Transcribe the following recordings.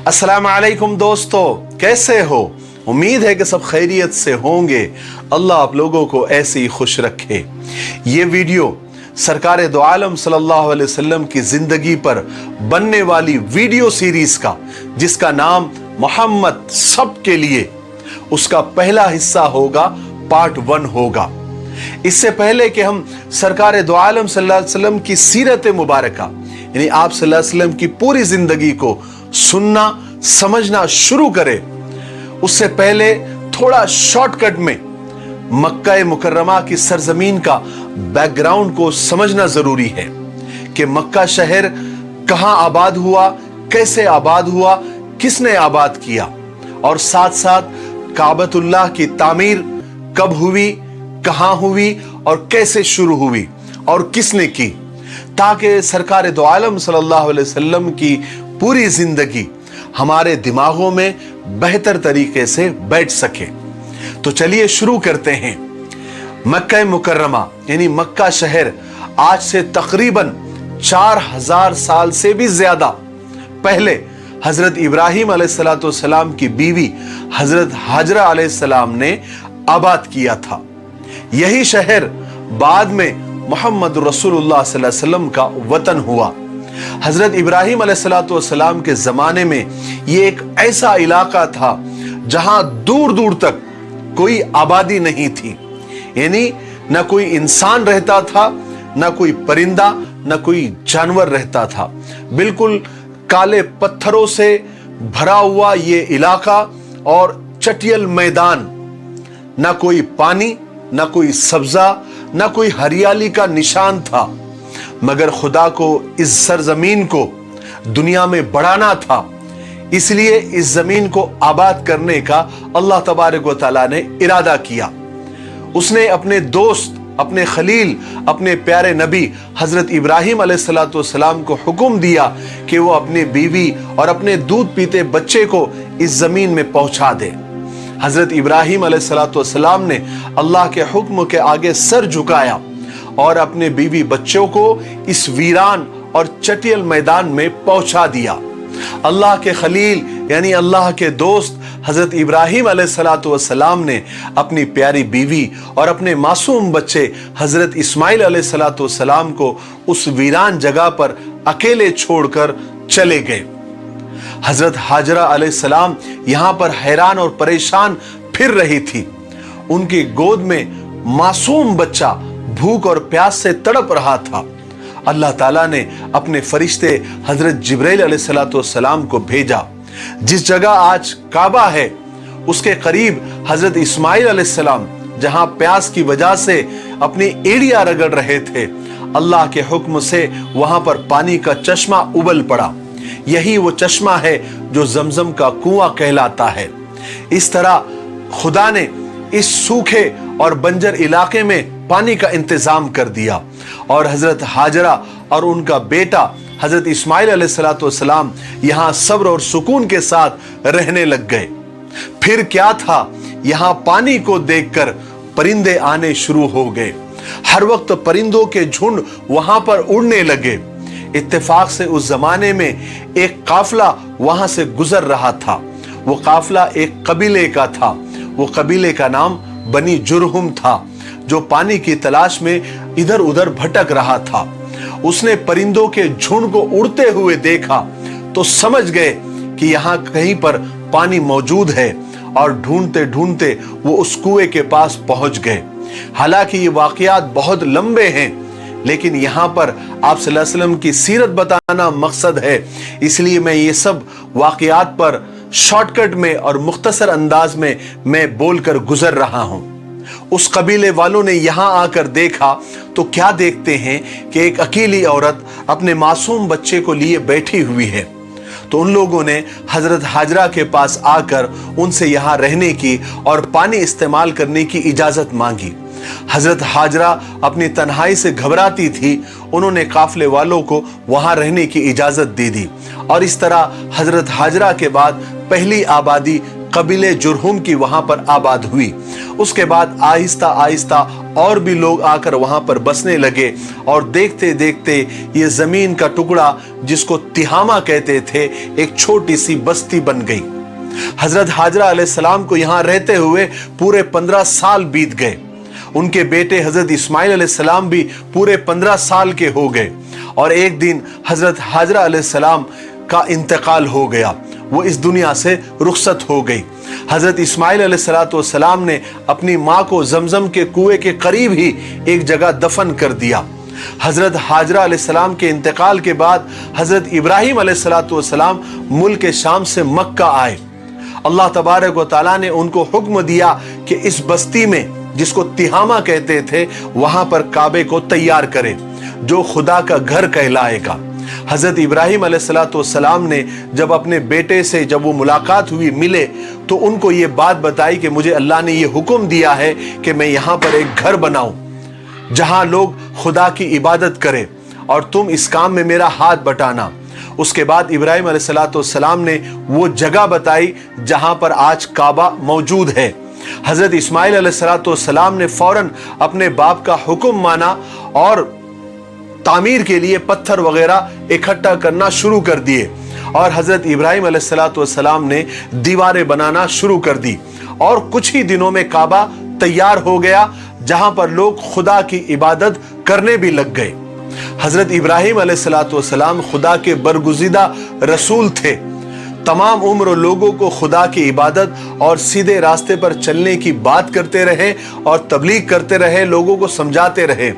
अस्सलाम वालेकुम दोस्तों, कैसे हो? उम्मीद है कि सब खैरियत से होंगे। अल्लाह आप लोगों को ऐसे ही खुश रखे। ये वीडियो सरकार दो आलम सल्लल्लाहु अलैहि वसल्लम की जिंदगी पर बनने वाली वीडियो सीरीज का, जिसका नाम मोहम्मद सबके लिए, उसका पहला हिस्सा होगा, पार्ट 1 होगा। इससे पहले कि हम सरकार दो आलम सल्लल्लाहु अलैहि वसल्लम की सीरत मुबारका यानी आप सल्लल्लाहु अलैहि वसल्लम की पूरी जिंदगी को सुनना समझना शुरू करें, उससे पहले थोड़ा शॉर्टकट में मक्का मुकर्रमा की सरजमीन का बैकग्राउंड को समझना जरूरी है कि मक्का शहर कहां आबाद हुआ, कैसे आबाद हुआ, किसने आबाद किया, और साथ साथ काबतुल्लाह की तामीर कब हुई, कहां हुई और कैसे शुरू हुई और किसने की, ताकि सरकार दो आलम सल्लल्लाहु अलैहि वसल्लम की पूरी जिंदगी हमारे दिमागों में बेहतर तरीके से बैठ सके। तो चलिए शुरू करते हैं। मक्का मुकर्रमा यानी मक्का शहर आज से तकरीबन 4000 साल से भी ज्यादा पहले हजरत इब्राहिम अलैहिस्सलाम की बीवी हजरत हाजरा अलैहिस्सलाम ने आबाद किया था। यही शहर बाद में मोहम्मद रसूलुल्लाह सल्लल्लाहु अलैहि वसल्लम का वतन हुआ। हजरत इब्राहिम अलैहिस्सलाम के जमाने में यह एक ऐसा इलाका था जहां दूर दूर तक कोई आबादी नहीं थी, यानी न कोई इंसान रहता था, न कोई परिंदा, न कोई जानवर रहता था। बिल्कुल काले पत्थरों से भरा हुआ ये इलाका और चटियल मैदान, न कोई पानी, न कोई सब्जा, न कोई हरियाली का निशान था। मगर खुदा को इस सरजमीन को दुनिया में बढ़ाना था, इसलिए इस जमीन को आबाद करने का अल्लाह तबारक व तआला ने इरादा किया। उसने अपने दोस्त, अपने खलील, अपने प्यारे नबी हजरत इब्राहिम अलैहिस्सलाम को हुक्म दिया कि वो अपनी बीवी और अपने दूध पीते बच्चे को इस जमीन में पहुंचा दे। हजरत इब्राहिम अलैहिस्सलाम ने अल्लाह के हुक्म के आगे सर झुकाया और अपने बीवी बच्चों को इस वीरान और चटियल मैदान में पहुंचा दिया। अल्लाह के खलील यानी अल्लाह के दोस्त हजरत इब्राहिम अलैहिस्सलाम ने अपनी प्यारी बीवी और अपने मासूम बच्चे हजरत इस्माइल अलैहिस्सलाम को उस वीरान जगह पर अकेले छोड़कर चले गए। हजरत हाजरा अलैहिस्सलाम यहां पर हैरान और परेशान फिर रही थी। उनकी गोद में मासूम बच्चा भूख और प्यास से तड़प रहा था। अल्लाह ताला ने अपने फरिश्ते हजरत जिब्राइल अलैहिस्सलाम को भेजा। जिस जगह आज काबा है उसके करीब हजरत इस्माइल अलैहिस्सलाम जहां प्यास की वजह से अपनी एड़ियां रगड़ रहे थे, अल्लाह के हुक्म से वहां पर पानी का चश्मा उबल पड़ा। यही वो चश्मा है जो जमजम का कुआं कहलाता है। इस तरह खुदा ने इस सूखे और बंजर इलाके में पानी का इंतजाम कर दिया और हजरत हाजरा और उनका बेटा हजरत इस्माइल अलैहिस्सलाम यहां सब्र और सुकून के साथ रहने लग गए। फिर क्या था, यहां पानी को देखकर परिंदे आने शुरू हो गए। हर वक्त परिंदों के झुंड वहां पर उड़ने लगे। इत्तेफाक से उस जमाने में एक काफिला वहां से गुजर रहा था। वो काफिला एक कबीले का था। वो कबीले का नाम बनी जुरहुम था, जो पानी की तलाश में इधर उधर भटक रहा था। उसने परिंदों के झुंड को उड़ते हुए देखा तो समझ गए कि यहां कहीं पर पानी मौजूद है, और ढूंढते ढूंढते वो उस कुएं के पास पहुंच गए। हालांकि ये वाकयात बहुत लंबे हैं, लेकिन यहां पर आप सल्लल्लाहु अलैहि वसल्लम की सीरत बताना मकसद है, इसलिए मैं ये सब वाकयात पर शॉर्टकट में और मुख्तसर अंदाज में मैं बोलकर गुजर रहा हूं। उस कबीले वालों ने यहां आकर देखा तो क्या देखते हैं कि एक अकेली औरत अपने मासूम बच्चे को लिए बैठी हुई है। तो उन लोगों ने हजरत हाजरा के पास आकर उनसे यहां रहने की और पानी इस्तेमाल करने की इजाजत मांगी। हजरत हाजरा अपनी तन्हाई से घबराती थी। उन्होंने काफिले वालों को वहां रहने की इजाजत दे दी और इस तरह हजरत हाजरा के बाद पहली आबादी कबीले जुरहुम की वहां पर आबाद हुई। उसके बाद आहिस्ता आहिस्ता और भी लोग आकर वहां पर बसने लगे और देखते देखते ये जमीन का टुकड़ा जिसको तिहामा कहते थे एक छोटी सी बस्ती बन गई। हजरत हाजरा अलैहिस्सलाम को यहां रहते हुए पूरे 15 साल बीत गए। उनके बेटे हजरत इस्माइल अलैहिस्सलाम भी पूरे 15 साल के हो गए और एक दिन हजरत हाजरा अलैहिस्सलाम का इंतकाल हो गया, वो इस दुनिया से रुखसत हो गई। हजरत इस्माइल अलैहिस्सलाम ने अपनी माँ को जमजम के कुएं के करीब ही एक जगह दफन कर दिया। हजरत हाजरा अलैहिस्सलाम के इंतकाल के बाद हजरत इब्राहिम अलैहिस्सलाम मुल्क शाम से मक्का आए। अल्लाह तबारक व तआला ने उनको हुक्म दिया कि इस बस्ती में जिसको तिहामा कहते थे वहां पर काबे को तैयार करें जो खुदा का घर कहलाएगा। हजरत इब्राहिम अलैहिस्सलाम ने जब अपने बेटे से जब वो मुलाकात हुई, मिले, तो उनको ये बात बताई कि मुझे अल्लाह ने ये हुक्म दिया है कि मैं यहाँ पर एक घर बनाऊं जहां लोग खुदा की इबादत करें और तुम इस काम में मेरा हाथ बटाना। उसके बाद इब्राहिम अलैहिस्सलाम ने वो जगह बताई जहां पर आज काबा मौजूद है। हजरत इस्माइल अलैहिस्सलाम ने फौरन अपने बाप का हुक्म माना और तामीर के लिए पत्थर वगैरह इकट्ठा करना शुरू कर दिए और हजरत इब्राहिम अलैहिस्सलाम ने दीवारें बनाना शुरू कर दी और कुछ ही दिनों में काबा तैयार हो गया जहां पर लोग खुदा की इबादत करने भी लग गए। हजरत इब्राहिम अलैहिस्सलाम खुदा के बरगुज़ीदा रसूल थे। तमाम उम्र लोगों को खुदा की इबादत और सीधे रास्ते पर चलने की बात करते रहे और तबलीग करते रहे, लोगों को समझाते रहे।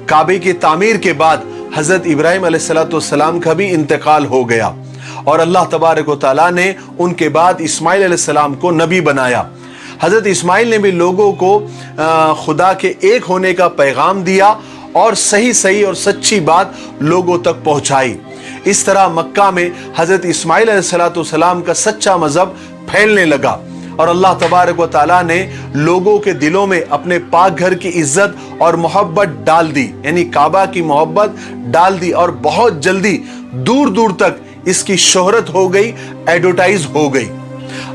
काबे की तामीर के बाद हजरत इब्राहिम अलैहिस्सलाम का भी इंतकाल हो गया और अल्लाह तबारक व तआला ने उनके बाद इस्माइल अलैहिस्सलाम को नबी बनाया। हजरत इस्माइल ने भी लोगों को खुदा के एक होने का पैगाम दिया और सही सही और सच्ची बात लोगों तक पहुंचाई। इस तरह मक्का में हजरत इस्माइल अलैहिस्सलाम का सच्चा मजहब फैलने लगा और अल्लाह तबारक व तआला ने लोगों के दिलों में अपने पाक घर की इज्जत और मोहब्बत डाल दी, यानी काबा की मोहब्बत डाल दी और बहुत जल्दी दूर दूर तक इसकी शोहरत हो गई, एडवर्टाइज हो गई।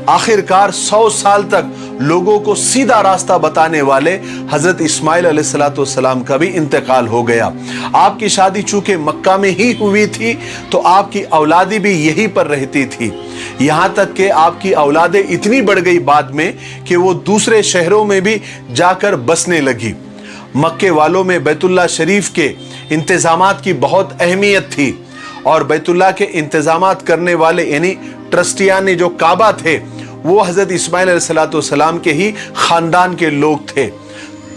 आखिरकार 100 साल तक लोगों को सीधा रास्ता बताने वाले हजरत इस्माइल अलैहिस्सलाम का भी इंतकाल हो गया। आपकी शादी चूंकि मक्का में ही हुई थी तो आपकी औलादी भी यहीं पर रहती थी। यहाँ तक कि आपकी औलादें इतनी बढ़ गई बाद में कि वो दूसरे शहरों में भी जाकर बसने लगी। मक्के वालों में बैतुल्लाह शरीफ के इंतजामात की बहुत अहमियत थी और बैतुल्लाह के इंतजामात करने वाले यानी ट्रस्टियान जो काबा थे वो हजरत इस्माइल अलैहिस्सलाम के ही खानदान के लोग थे।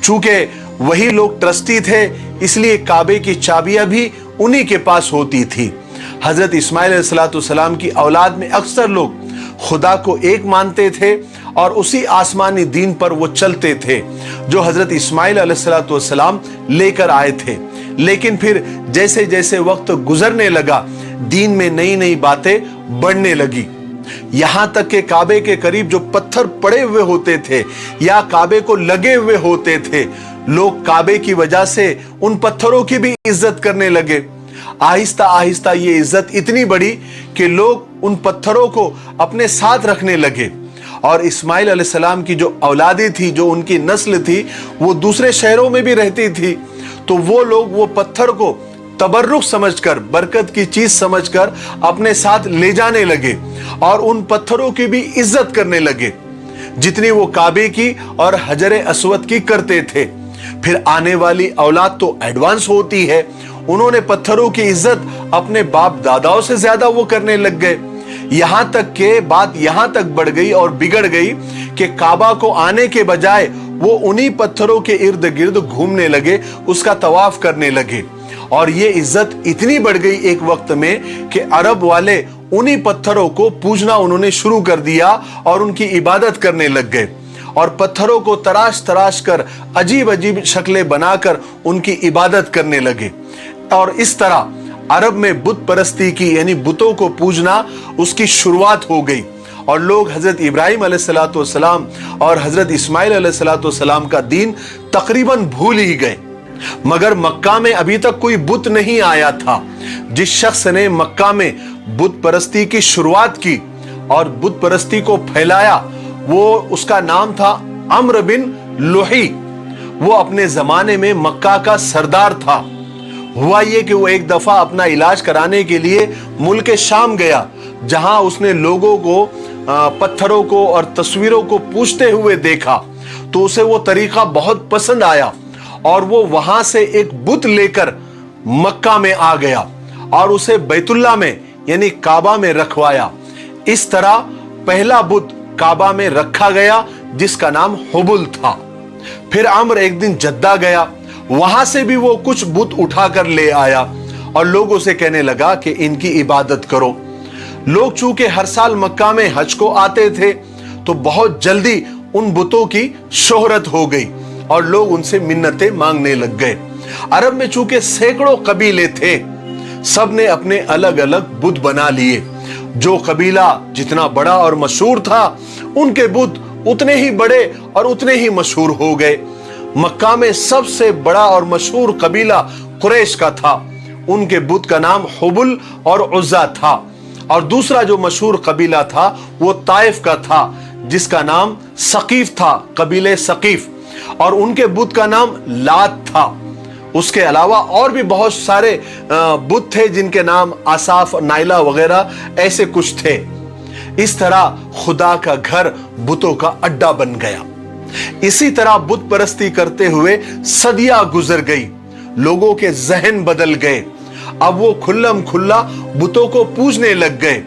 चूंकि वही लोग ट्रस्टी थे इसलिए काबे की चाबियां भी उन्हीं के पास होती थी। हजरत इस्माइल अलैहिस्सलाम की औलाद में अक्सर लोग खुदा को एक मानते थे और उसी आसमानी दीन पर वो चलते थे जो हजरत इस्माइल अलैहिस्सलाम लेकर आए थे। लेकिन फिर जैसे जैसे वक्त गुजरने लगा दीन में नई नई बातें बढ़ने लगी। यहां तक कि काबे के करीब जो पत्थर पड़े हुए होते थे या काबे को लगे हुए होते थे, लोग काबे की वजह से उन पत्थरों की भी इज्जत करने लगे। आहिस्ता आहिस्ता ये इज्जत इतनी बढ़ी कि लोग उन पत्थरों को अपने साथ रखने लगे और इस्माइल अलैहिस्सलाम की जो औलादी थी, जो उनकी नस्ल थी, वो दूसरे शहरों में भी रहती थी। तो वो लोग वो पत्थर को तबर्रुक समझकर, बरकत की चीज समझकर अपने साथ ले जाने लगे और उन पत्थरों की भी इज्जत करने लगे जितनी वो काबे की और हजरे अस्वद की करते थे। फिर आने वाली औलाद तो एडवांस होती है, उन्होंने पत्थरों की इज्जत अपने बाप दादाओं से ज्यादा वो करने लग गए। यहां तक के बात यहां तक बढ़ गई और बिगड़ गई कि काबा को आने के बजाय वो उन्हीं पत्थरों के इर्द गिर्द घूमने लगे, उसका तवाफ करने लगे और ये इज्जत इतनी बढ़ गई एक वक्त में कि अरब वाले उन्हीं पत्थरों को पूजना उन्होंने शुरू कर दिया और उनकी इबादत करने लग गए और पत्थरों को तराश तराश कर अजीब अजीब शक्लें बनाकर उनकी इबादत करने लगे। और इस तरह अरब में बुत परस्ती की यानी बुतों को पूजना उसकी शुरुआत हो गई और लोग हजरत इब्राहिम अलैहिस्सलाम और हजरत इस्माइल अलैहिस्सलाम का दीन तकरीबन भूल ही गए। मगर मक्का में अभी तक कोई बुत नहीं आया था। जिस शख्स ने मक्का में बुत परस्ती की शुरुआत की और बुत परस्ती को फैलाया वो उसका नाम था अम्र बिन लुही। वो अपने जमाने में मक्का का सरदार था। हुआ ये कि वो एक दफा अपना इलाज कराने के लिए मुल्क शाम गया, जहां उसने लोगों को पत्थरों को और तस्वीरों को पूजते हुए देखा। तो उसे वो तरीका बहुत पसंद आया और वो वहां से एक बुत लेकर मक्का में आ गया और उसे बैतुल्ला में यानी काबा में रखवाया। इस तरह पहला बुत काबा में रखा गया जिसका नाम हुबुल था। फिर अम्र एक दिन जद्दा गया, वहां से भी वो कुछ बुत उठाकर ले आया और लोगों से कहने लगा कि इनकी इबादत करो। लोग चूंकि हर साल मक्का में हज को आते थे तो बहुत जल्दी उन बुतों की शोहरत हो गई और लोग उनसे मिन्नतें मांगने लग गए। अरब में चूंकि सैकड़ों कबीले थे, सब ने अपने अलग अलग बुत बना लिए। जो कबीला जितना बड़ा और मशहूर था, उनके बुत उतने ही बड़े और उतने ही मशहूर हो गए। मक्का में सबसे बड़ा और मशहूर कबीला कुरैश का था। उनके बुत का नाम हुबुल और उज़्ज़ा था। और दूसरा जो मशहूर कबीला था वो ताइफ का था, जिसका नाम सकीफ था, कबीले सकीफ, और उनके बुत का नाम लात था। उसके अलावा और भी बहुत सारे बुत थे जिनके नाम आसाफ, नाइला वगैरह ऐसे कुछ थे। इस तरह खुदा का घर बुतों का अड्डा बन गया। इसी तरह बुत परस्ती करते हुए सदियां गुजर गई, लोगों के जहन बदल गए। अब वो खुल्लम खुल्ला बुतों को पूजने लग गए।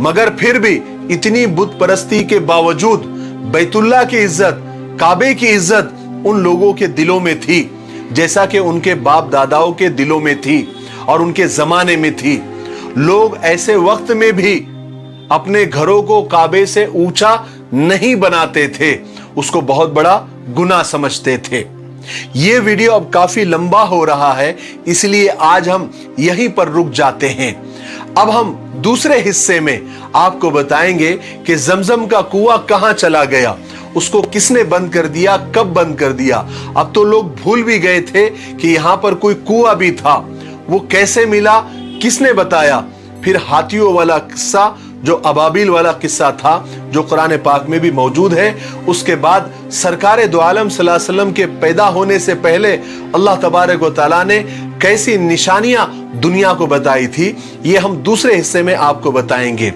मगर फिर भी इतनी बुत परस्ती के बावजूद बैतुल्ला की इज्जत, काबे की इज्जत उन लोगों के दिलों में थी, जैसा कि उनके बाप दादाओं के दिलों में थी और उनके जमाने में थी। लोग ऐसे वक्त में भी अपने घरों को काबे से ऊंचा नहीं बनाते थे, उसको बहुत बड़ा गुनाह समझते थे। ये वीडियो अब काफी लंबा हो रहा है, इसलिए आज हम यहीं पर रुक जाते हैं। अब हम दूसरे हिस्से में आपको बताएंगे कि जमजम का कुआं कहां चला गया, उसको किसने बंद कर दिया, कब बंद कर दिया। अब तो लोग भूल भी गए थे कि यहां पर कोई कुआं भी था। वो कैसे मिला, किसने बताया। फिर हाथियों वाला किस्सा, जो अबाबिल वाला किस्सा था, जो कुरान पाक में भी मौजूद है। उसके बाद सरकार दो आलम सल्लल्लाहु अलैहि वसल्लम के पैदा होने से पहले अल्लाह तबारक व तआला ने कैसी निशानियां दुनिया को बताई थी, ये हम दूसरे हिस्से में आपको बताएंगे।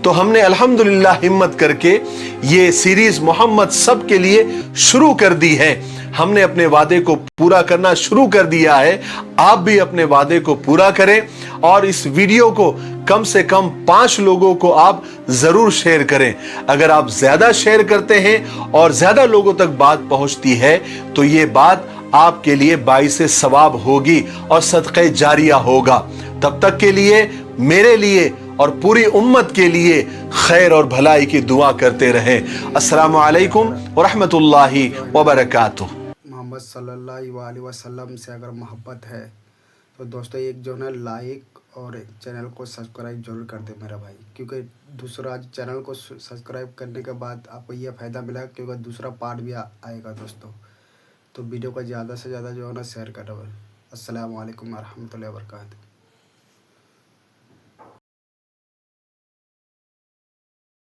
तो हमने अल्हम्दुलिल्लाह हिम्मत करके ये सीरीज मोहम्मद सब के लिए शुरू कर दी है। हमने अपने वादे को पूरा करना शुरू कर दिया है। आप भी अपने वादे को पूरा करें और इस वीडियो को कम से कम 5 लोगों को आप जरूर शेयर करें। अगर आप ज्यादा शेयर करते हैं और ज्यादा लोगों तक बात पहुंचती है तो ये बात आपके लिए बाइसे सवाब होगी और सदक़े जारिया होगा। तब तक के लिए मेरे लिए और पूरी उम्मत के लिए खैर और भलाई की दुआ करते रहें। अस्सलामु अलैकुम व रहमतुल्लाहि व बरकातुहू। मोहम्मद सल्लल्लाहु अलैहि वसल्लम से अगर मोहब्बत है तो दोस्तों एक जो है लाइक और चैनल को सब्सक्राइब जरूर कर दे मेरा भाई, क्योंकि दूसरा चैनल को सब्सक्राइब करने के बाद आपको यह फ़ायदा मिला क्योंकि दूसरा पार्ट भी आएगा दोस्तों। तो वीडियो को ज़्यादा से ज़्यादा जो है ना शेयर करो। अस्सलामु अलैकुम व रहमतुल्लाहि व बरकातुहू।